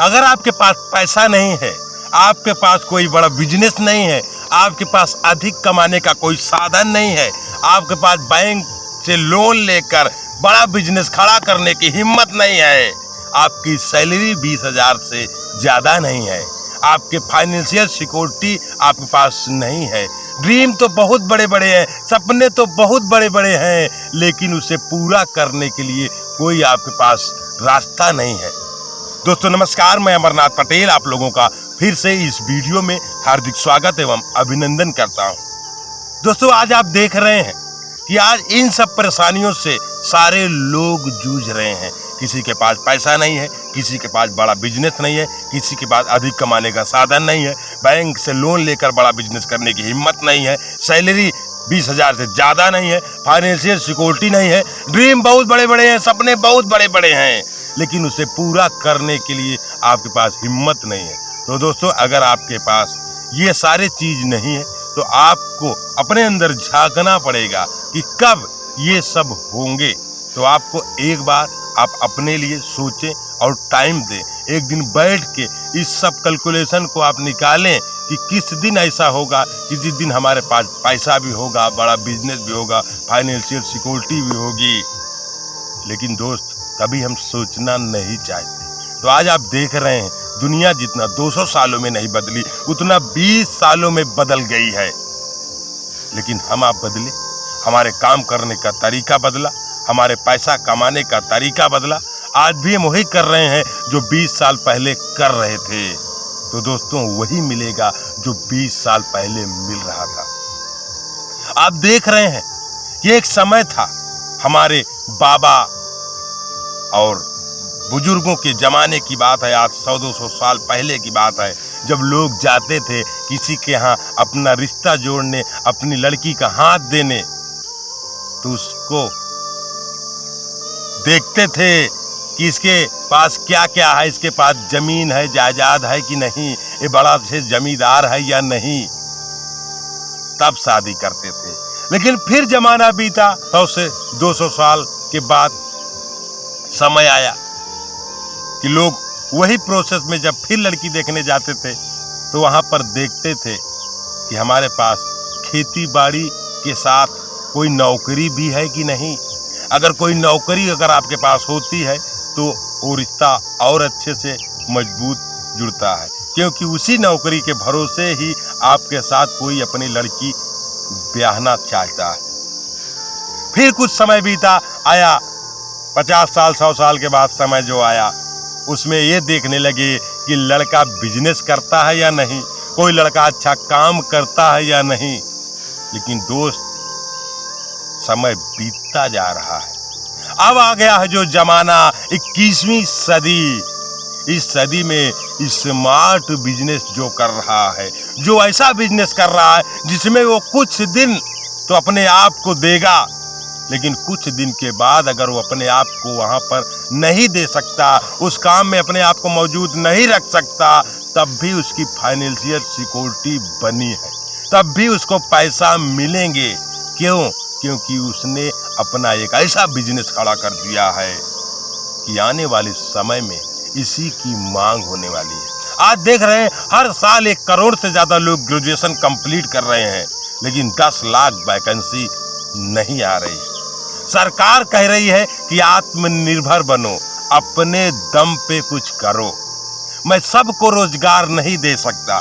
अगर आपके पास पैसा नहीं है, आपके पास कोई बड़ा बिजनेस नहीं है, आपके पास अधिक कमाने का कोई साधन नहीं है, आपके पास बैंक से लोन लेकर बड़ा बिजनेस खड़ा करने की हिम्मत नहीं है, आपकी सैलरी 20,000 से ज़्यादा नहीं है, आपके फाइनेंशियल सिक्योरिटी आपके पास नहीं है, ड्रीम तो बहुत बड़े बड़े हैं, सपने तो बहुत बड़े बड़े हैं, लेकिन उसे पूरा करने के लिए कोई आपके पास रास्ता नहीं है। दोस्तों नमस्कार, मैं अमरनाथ पटेल आप लोगों का फिर से इस वीडियो में हार्दिक स्वागत एवं अभिनंदन करता हूं। दोस्तों आज आप देख रहे हैं कि आज इन सब परेशानियों से सारे लोग जूझ रहे हैं। किसी के पास पैसा नहीं है, किसी के पास बड़ा बिजनेस नहीं है, किसी के पास अधिक कमाने का साधन नहीं है, बैंक से लोन लेकर बड़ा बिजनेस करने की हिम्मत नहीं है, सैलरी 20,000 से ज़्यादा नहीं है, फाइनेंशियल सिक्योरिटी नहीं है, ड्रीम बहुत बड़े बड़े हैं, सपने बहुत बड़े बड़े हैं, लेकिन उसे पूरा करने के लिए आपके पास हिम्मत नहीं है। तो दोस्तों अगर आपके पास ये सारे चीज़ नहीं है तो आपको अपने अंदर झांकना पड़ेगा कि कब ये सब होंगे। तो आपको एक बार आप अपने लिए सोचें और टाइम दें, एक दिन बैठ के इस सब कैलकुलेशन को आप निकालें कि किस दिन ऐसा होगा कि जिस दिन हमारे पास पैसा भी होगा, बड़ा बिजनेस भी होगा, फाइनेंशियल सिक्योरिटी भी होगी। लेकिन दोस्त कभी हम सोचना नहीं चाहते। तो आज आप देख रहे हैं दुनिया जितना 200 सालों में नहीं बदली उतना 20 सालों में बदल गई है, लेकिन हम आप बदले, हमारे काम करने का तरीका बदला, हमारे पैसा कमाने का तरीका बदला। आज भी हम वही कर रहे हैं जो 20 साल पहले कर रहे थे। तो दोस्तों वही मिलेगा जो 20 साल पहले मिल रहा था। आप देख रहे हैं कि एक समय था, हमारे बाबा और बुजुर्गों के ज़माने की बात है, आज 100-200 साल पहले की बात है, जब लोग जाते थे किसी के यहाँ अपना रिश्ता जोड़ने, अपनी लड़की का हाथ देने, तो उसको देखते थे कि इसके पास क्या क्या है, इसके पास ज़मीन है, जायदाद है कि नहीं, ये बड़ा से जमींदार है या नहीं, तब शादी करते थे। लेकिन फिर ज़माना बीता, 100 से 200 साल के बाद समय आया कि लोग वही प्रोसेस में जब फिर लड़की देखने जाते थे तो वहाँ पर देखते थे कि हमारे पास खेती बाड़ी के साथ कोई नौकरी भी है कि नहीं। अगर कोई नौकरी अगर आपके पास होती है तो वो रिश्ता और अच्छे से मजबूत जुड़ता है, क्योंकि उसी नौकरी के भरोसे ही आपके साथ कोई अपनी लड़की ब्याहना चाहता है। फिर कुछ समय बीता, आया 50 साल 100 साल के बाद समय जो आया उसमें ये देखने लगे कि लड़का बिजनेस करता है या नहीं, कोई लड़का अच्छा काम करता है या नहीं। लेकिन दोस्त समय बीतता जा रहा है, अब आ गया है जो जमाना 21वीं सदी। इस सदी में स्मार्ट बिजनेस जो कर रहा है, जो ऐसा बिजनेस कर रहा है जिसमें वो कुछ दिन तो अपने आप को देगा, लेकिन कुछ दिन के बाद अगर वो अपने आप को वहाँ पर नहीं दे सकता, उस काम में अपने आप को मौजूद नहीं रख सकता, तब भी उसकी फाइनेंशियल सिक्योरिटी बनी है, तब भी उसको पैसा मिलेंगे। क्यों? क्योंकि उसने अपना एक ऐसा बिजनेस खड़ा कर दिया है कि आने वाले समय में इसी की मांग होने वाली है। आज देख रहे हैं हर साल 1 करोड़ से ज़्यादा लोग ग्रेजुएशन कंप्लीट कर रहे हैं, लेकिन 10 लाख वैकेंसी नहीं आ रही है। सरकार कह रही है कि आत्मनिर्भर बनो, अपने दम पे कुछ करो। मैं सबको रोजगार नहीं दे सकता।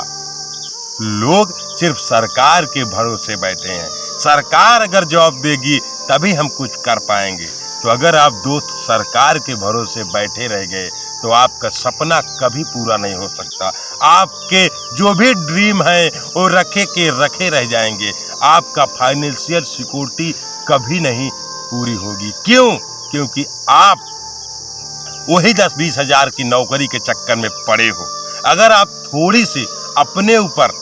लोग सिर्फ सरकार के भरोसे बैठे हैं, सरकार अगर जॉब देगी तभी हम कुछ कर पाएंगे। तो अगर आप दोस्त सरकार के भरोसे बैठे रह गए तो आपका सपना कभी पूरा नहीं हो सकता। आपके जो भी ड्रीम है वो रखे के रखे रह जाएंगे। आपका फाइनेंशियल सिक्योरिटी कभी नहीं पूरी होगी। क्यों? क्योंकि आप वही 10-20 हज़ार की नौकरी के चक्कर में पड़े हो। अगर आप थोड़ी सी अपने ऊपर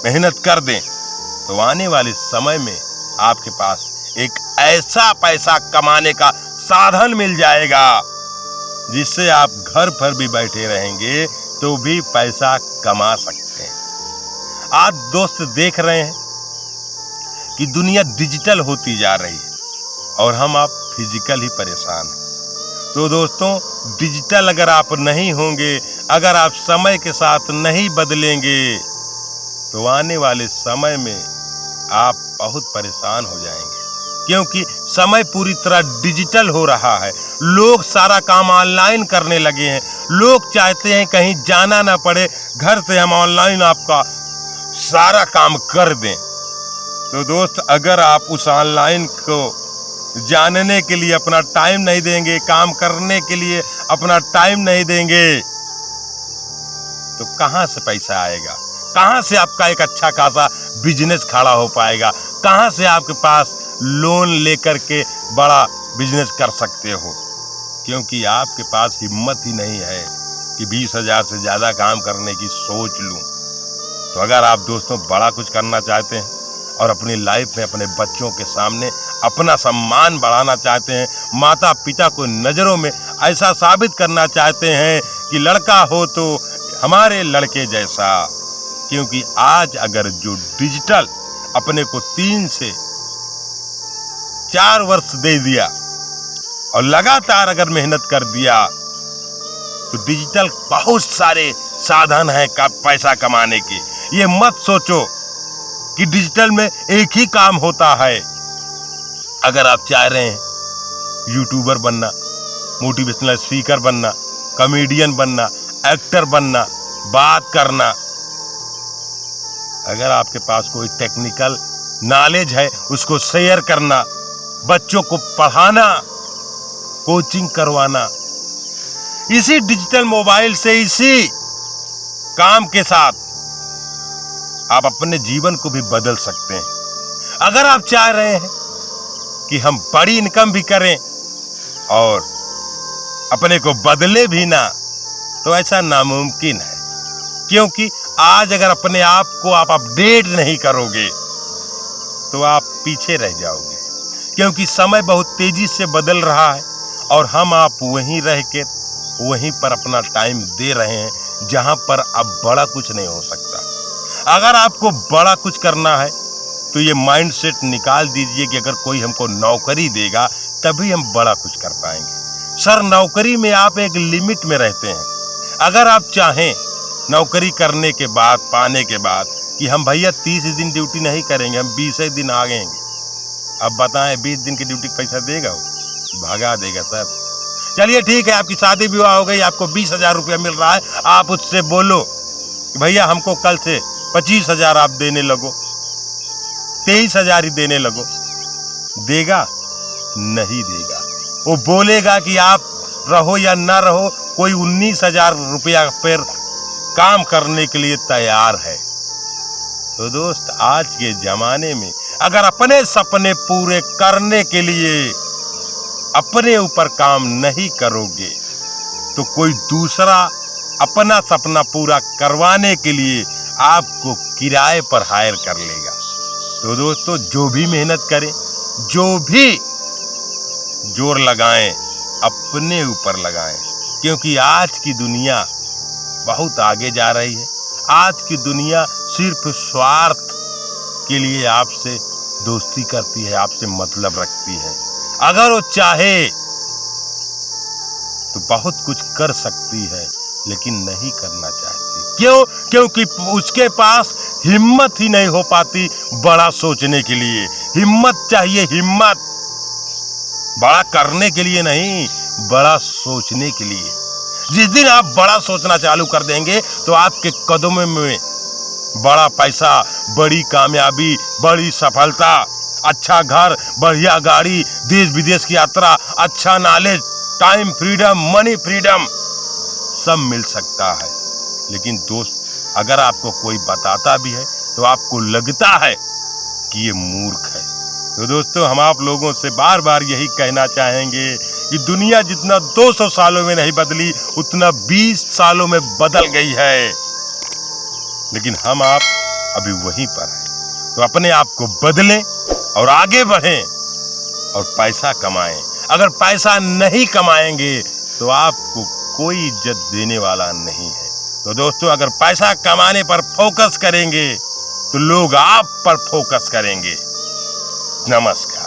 मेहनत कर दें तो आने वाले समय में आपके पास एक ऐसा पैसा कमाने का साधन मिल जाएगा जिससे आप घर पर भी बैठे रहेंगे तो भी पैसा कमा सकते हैं। आज दोस्त देख रहे हैं कि दुनिया डिजिटल होती जा रही है और हम आप फिजिकल ही परेशान हैं। तो दोस्तों, डिजिटल अगर आप नहीं होंगे, अगर आप समय के साथ नहीं बदलेंगे, तो आने वाले समय में आप बहुत परेशान हो जाएंगे। क्योंकि समय पूरी तरह डिजिटल हो रहा है। लोग सारा काम ऑनलाइन करने लगे हैं। लोग चाहते हैं कहीं जाना ना पड़े, घर से हम ऑनलाइन आपका सारा काम कर दें। तो दोस्त, अगर आप उस ऑनलाइन को जानने के लिए अपना टाइम नहीं देंगे, काम करने के लिए अपना टाइम नहीं देंगे, तो कहां से पैसा आएगा? कहां से आपका एक अच्छा खासा बिजनेस खड़ा हो पाएगा? कहां से आपके पास लोन लेकर के बड़ा बिजनेस कर सकते हो? क्योंकि आपके पास हिम्मत ही नहीं है कि 20,000 से ज़्यादा काम करने की सोच लूं। तो अगर आप दोस्तों बड़ा कुछ करना चाहते हैं और अपनी लाइफ में अपने बच्चों के सामने अपना सम्मान बढ़ाना चाहते हैं, माता पिता को नज़रों में ऐसा साबित करना चाहते हैं कि लड़का हो तो हमारे लड़के जैसा, क्योंकि आज अगर जो डिजिटल अपने को 3 से 4 वर्ष दे दिया और लगातार अगर मेहनत कर दिया, तो डिजिटल बहुत सारे साधन हैं का पैसा कमाने के। ये मत सोचो कि डिजिटल में एक ही काम होता है। अगर आप चाह रहे हैं यूट्यूबर बनना, मोटिवेशनल स्पीकर बनना, कॉमेडियन बनना, एक्टर बनना, बात करना, अगर आपके पास कोई टेक्निकल नॉलेज है उसको शेयर करना, बच्चों को पढ़ाना, कोचिंग करवाना, इसी डिजिटल मोबाइल से, इसी काम के साथ आप अपने जीवन को भी बदल सकते हैं। अगर आप चाह रहे हैं कि हम बड़ी इनकम भी करें और अपने को बदले भी ना, तो ऐसा नामुमकिन है। क्योंकि आज अगर अपने आप को आप अपडेट नहीं करोगे तो आप पीछे रह जाओगे। क्योंकि समय बहुत तेजी से बदल रहा है और हम आप वहीं रह के वहीं पर अपना टाइम दे रहे हैं जहां पर अब बड़ा कुछ नहीं हो सकता। अगर आपको बड़ा कुछ करना है तो ये माइंडसेट निकाल दीजिए कि अगर कोई हमको नौकरी देगा तभी हम बड़ा कुछ कर पाएंगे। सर, नौकरी में आप एक लिमिट में रहते हैं। अगर आप चाहें नौकरी करने के बाद, पाने के बाद कि हम भैया 30 दिन ड्यूटी नहीं करेंगे, हम 20 दिन आ गएंगे, अब बताएं 20 दिन की ड्यूटी पैसा देगा? वो भगा देगा सर। चलिए ठीक है, आपकी शादी विवाह हो गई, आपको 20,000 रुपया मिल रहा है, आप उससे बोलो कि भैया हमको कल से 25,000 आप देने लगो, 23,000 ही देने लगो, देगा? नहीं देगा। वो बोलेगा कि आप रहो या ना रहो, कोई 19,000 रुपया पर काम करने के लिए तैयार है। तो दोस्त, आज के जमाने में अगर अपने सपने पूरे करने के लिए अपने ऊपर काम नहीं करोगे तो कोई दूसरा अपना सपना पूरा करवाने के लिए आपको किराए पर हायर कर लेगा। तो दोस्तों, जो भी मेहनत करें, जो भी जोर लगाएं, अपने ऊपर लगाएं। क्योंकि आज की दुनिया बहुत आगे जा रही है। आज की दुनिया सिर्फ स्वार्थ के लिए आपसे दोस्ती करती है, आपसे मतलब रखती है। अगर वो चाहे तो बहुत कुछ कर सकती है, लेकिन नहीं करना चाहती। क्यों? क्योंकि उसके पास हिम्मत ही नहीं हो पाती बड़ा सोचने के लिए। हिम्मत चाहिए, हिम्मत बड़ा करने के लिए नहीं, बड़ा सोचने के लिए। जिस दिन आप बड़ा सोचना चालू कर देंगे तो आपके कदमों में बड़ा पैसा, बड़ी कामयाबी, बड़ी सफलता, अच्छा घर, बढ़िया गाड़ी, देश विदेश की यात्रा, अच्छा knowledge, time freedom, money freedom सब मिल सकता है। लेकिन दोस्त, अगर आपको कोई बताता भी है तो आपको लगता है कि ये मूर्ख है। तो दोस्तों, हम आप लोगों से बार बार यही कहना चाहेंगे कि दुनिया जितना 200 सालों में नहीं बदली, उतना 20 सालों में बदल गई है, लेकिन हम आप अभी वहीं पर हैं। तो अपने आप को बदलें और आगे बढ़ें और पैसा कमाएं। अगर पैसा नहीं कमाएंगे तो आपको कोई इज्जत देने वाला नहीं है। तो दोस्तों, अगर पैसा कमाने पर फोकस करेंगे तो लोग आप पर फोकस करेंगे। नमस्कार।